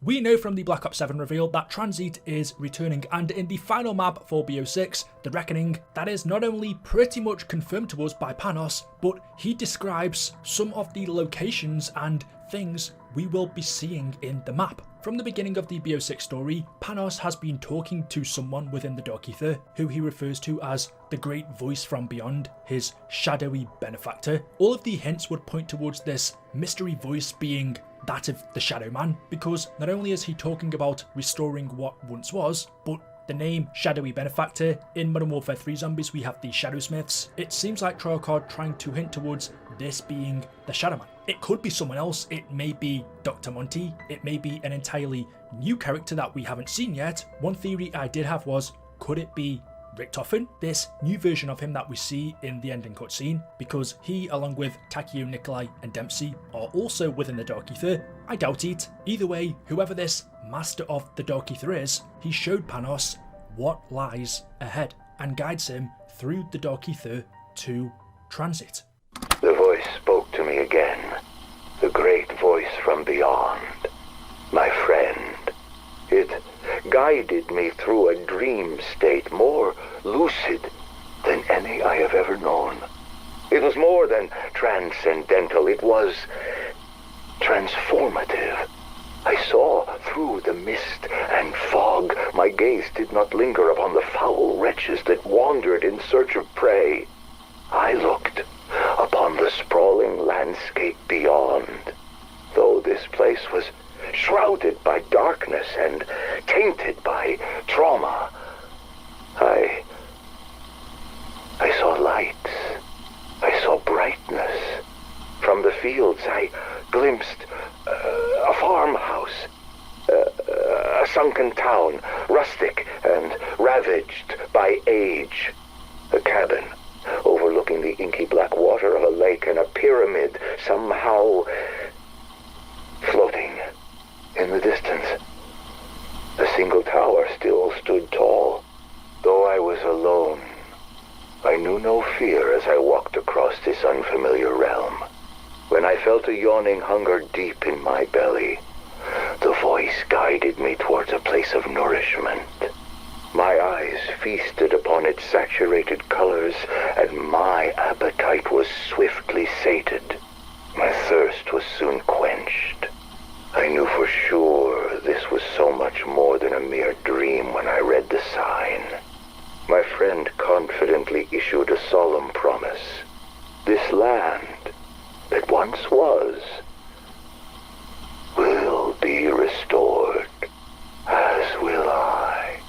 We know from the Black Ops 7 reveal that Transit is returning, and in the final map for BO6, The Reckoning, that is not only pretty much confirmed to us by Panos, but he describes some of the locations and things we will be seeing in the map. From the beginning of the BO6 story, Panos has been talking to someone within the Dark Aether, who he refers to as the Great Voice from Beyond, his shadowy benefactor. All of the hints would point towards this mystery voice being that of the Shadow Man, because not only is he talking about restoring what once was, but the name Shadowy Benefactor, in Modern Warfare 3 Zombies we have the Shadow Smiths. It seems like Treyarch trying to hint towards this being the Shadow Man. It could be someone else, it may be Dr. Monty, it may be an entirely new character that we haven't seen yet. One theory I did have was, could it be Richtofen, this new version of him that we see in the ending cutscene, because he, along with Takeo, Nikolai and Dempsey, are also within the Dark Aether? I doubt it. Either way, whoever this master of the Dark Aether is, he showed Panos what lies ahead and guides him through the Dark Aether to Transit. The voice spoke to me again, the great voice from beyond, my friend. It guided me through a dream state more lucid than any I have ever known. It was more than transcendental, it was transformative. I saw through the mist and fog. My gaze did not linger upon the foul wretches that wandered in search of prey. I looked upon the sprawling landscape beyond. Though this place was shrouded by darkness and tainted by trauma, I saw lights. I saw brightness. From the fields I glimpsed a farmhouse, a sunken town, rustic and ravaged by age, a cabin overlooking the inky black water of a lake, and a pyramid somehow floating in the distance. A single tower still stood tall. Though I was alone, I knew no fear as I walked across this unfamiliar realm. When I felt a yawning hunger deep in my belly, the voice guided me towards a place of nourishment. My eyes feasted upon its saturated colors, and my appetite was swiftly sated. My thirst was soon quenched. I knew for sure this was so much more than a mere dream when I read the sign. My friend confidently issued a solemn promise. This land that once was will be restored, as will I.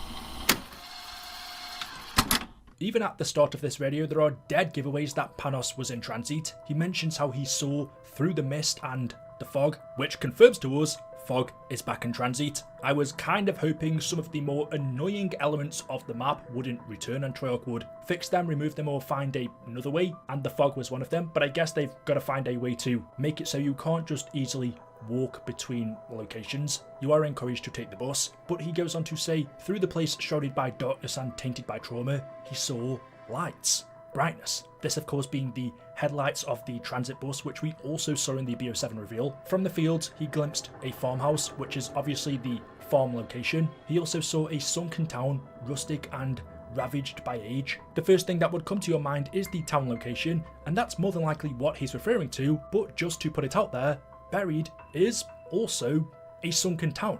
Even at the start of this video, there are dead giveaways that Panos was in Transit. He mentions how he saw through the mist and the fog, which confirms to us fog is back in Transit. I was kind of hoping some of the more annoying elements of the map wouldn't return and Treyarch would fix them, remove them, or find another way, and the fog was one of them, but I guess they've got to find a way to make it so you can't just easily walk between locations. You are encouraged to take the bus, but he goes on to say, through the place shrouded by darkness and tainted by trauma, he saw lights. Brightness. This of course being the headlights of the transit bus, which we also saw in the BO7 reveal. From the fields he glimpsed a farmhouse, which is obviously the farm location. He also saw a sunken town, rustic and ravaged by age. The first thing that would come to your mind is the town location, and that's more than likely what he's referring to, but just to put it out there, Buried is also a sunken town,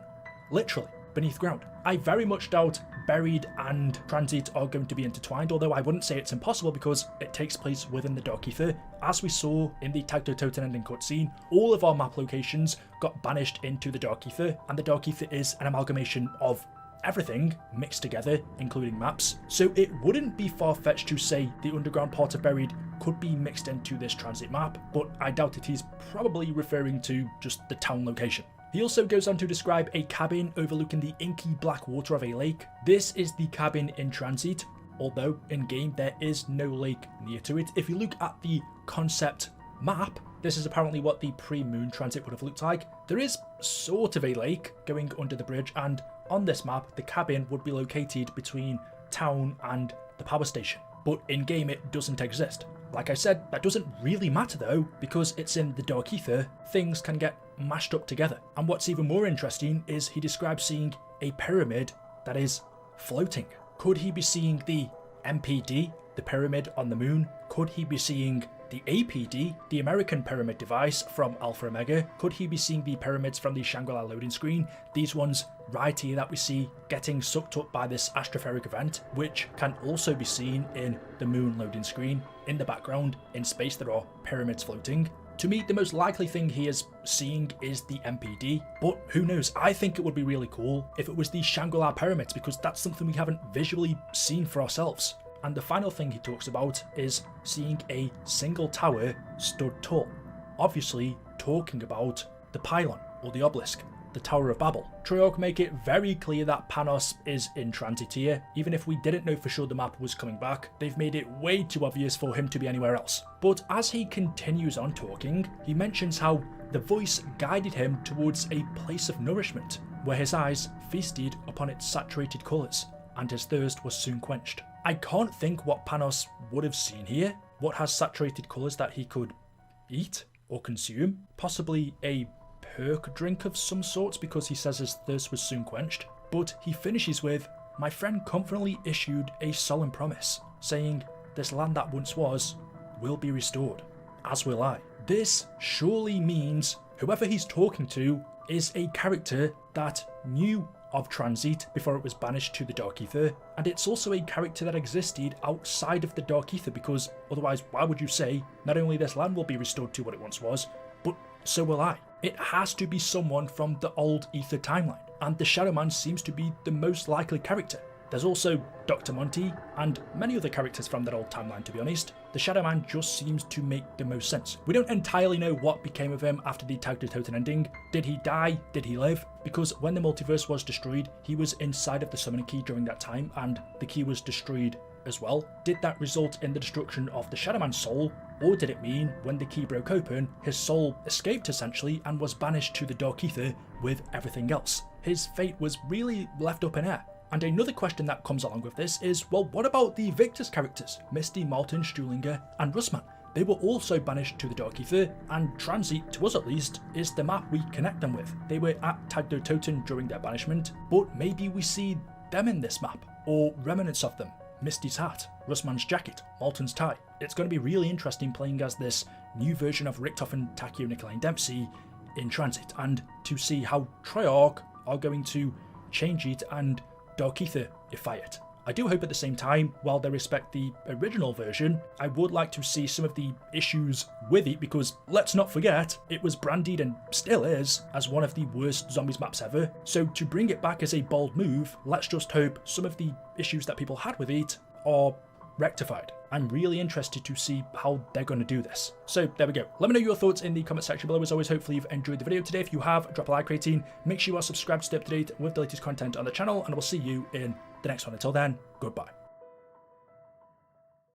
literally beneath ground. I very much doubt Buried and Transit are going to be intertwined, although I wouldn't say it's impossible because it takes place within the Dark Aether. As we saw in the Takeo ending cutscene, all of our map locations got banished into the Dark Aether, and the Dark Aether is an amalgamation of everything mixed together, including maps. So it wouldn't be far-fetched to say the underground part of Buried could be mixed into this Transit map, but I doubt it. He's probably referring to just the town location. He also goes on to describe a cabin overlooking the inky black water of a lake. This is the cabin in Transit, although in-game there is no lake near to it. If you look at the concept map, this is apparently what the pre-moon Transit would have looked like. There is sort of a lake going under the bridge, and on this map the cabin would be located between town and the power station. But in-game it doesn't exist. Like I said, that doesn't really matter though, because it's in the Dark Aether. Things can get mashed up together. And what's even more interesting is he describes seeing a pyramid that is floating. Could he be seeing the MPD, the pyramid on the moon? Could he be seeing the APD, the American pyramid device from Alpha Omega? Could he be seeing the pyramids from the Shangri-La loading screen? These ones right here that we see getting sucked up by this astropheric event, which can also be seen in the moon loading screen. In the background, in space, there are pyramids floating. To me, the most likely thing he is seeing is the MPD, but who knows? I think it would be really cool if it was the Shangri-La pyramids, because that's something we haven't visually seen for ourselves. And the final thing he talks about is seeing a single tower stood tall, obviously talking about the pylon or the obelisk, the Tower of Babel. Treyarch make it very clear that Panos is in transit here. Even if we didn't know for sure the map was coming back, they've made it way too obvious for him to be anywhere else. But as he continues on talking, he mentions how the voice guided him towards a place of nourishment, where his eyes feasted upon its saturated colours, and his thirst was soon quenched. I can't think what Panos would have seen here. What has saturated colours that he could eat or consume? Possibly a perk drink of some sorts, because he says his thirst was soon quenched. But he finishes with, "My friend confidently issued a solemn promise, saying, 'This land that once was will be restored, as will I.'" This surely means whoever he's talking to is a character that knew of Transit before it was banished to the Dark Aether, and it's also a character that existed outside of the Dark Aether, because otherwise why would you say not only this land will be restored to what it once was, but so will I? It has to be someone from the old Aether timeline, and the Shadow Man seems to be the most likely character. There's also Dr. Monty and many other characters from that old timeline, to be honest. The Shadow Man just seems to make the most sense. We don't entirely know what became of him after the Takeo ending. Did he die? Did he live? Because when the multiverse was destroyed, he was inside of the summoning key during that time, and the key was destroyed as well. Did that result in the destruction of the Shadow Man's soul, or did it mean when the key broke open, his soul escaped essentially and was banished to the Dark Aether with everything else? His fate was really left up in air. And another question that comes along with this is, well, what about the Victor's characters? Misty, Martin, Stuhlinger, and Russman. They were also banished to the Dark Aether, and Transit, to us at least, is the map we connect them with. They were at Takeo during their banishment, but maybe we see them in this map, or remnants of them. Misty's hat, Russman's jacket, Martin's tie. It's going to be really interesting playing as this new version of Richtofen, Takeo, Nikolai, and Dempsey in Transit, and to see how Treyarch are going to change it and Dark Aether-ify it. I do hope at the same time, while they respect the original version, I would like to see some of the issues with it, because let's not forget, it was branded and still is as one of the worst zombies maps ever. So to bring it back as a bold move, let's just hope some of the issues that people had with it are rectified. I'm really interested to see how they're going to do this. So there we go. Let me know your thoughts in the comment section below. As always, hopefully you've enjoyed the video today. If you have, drop a like rating. Make sure you are subscribed to stay up to date with the latest content on the channel, and I will see you in the next one. Until then, goodbye.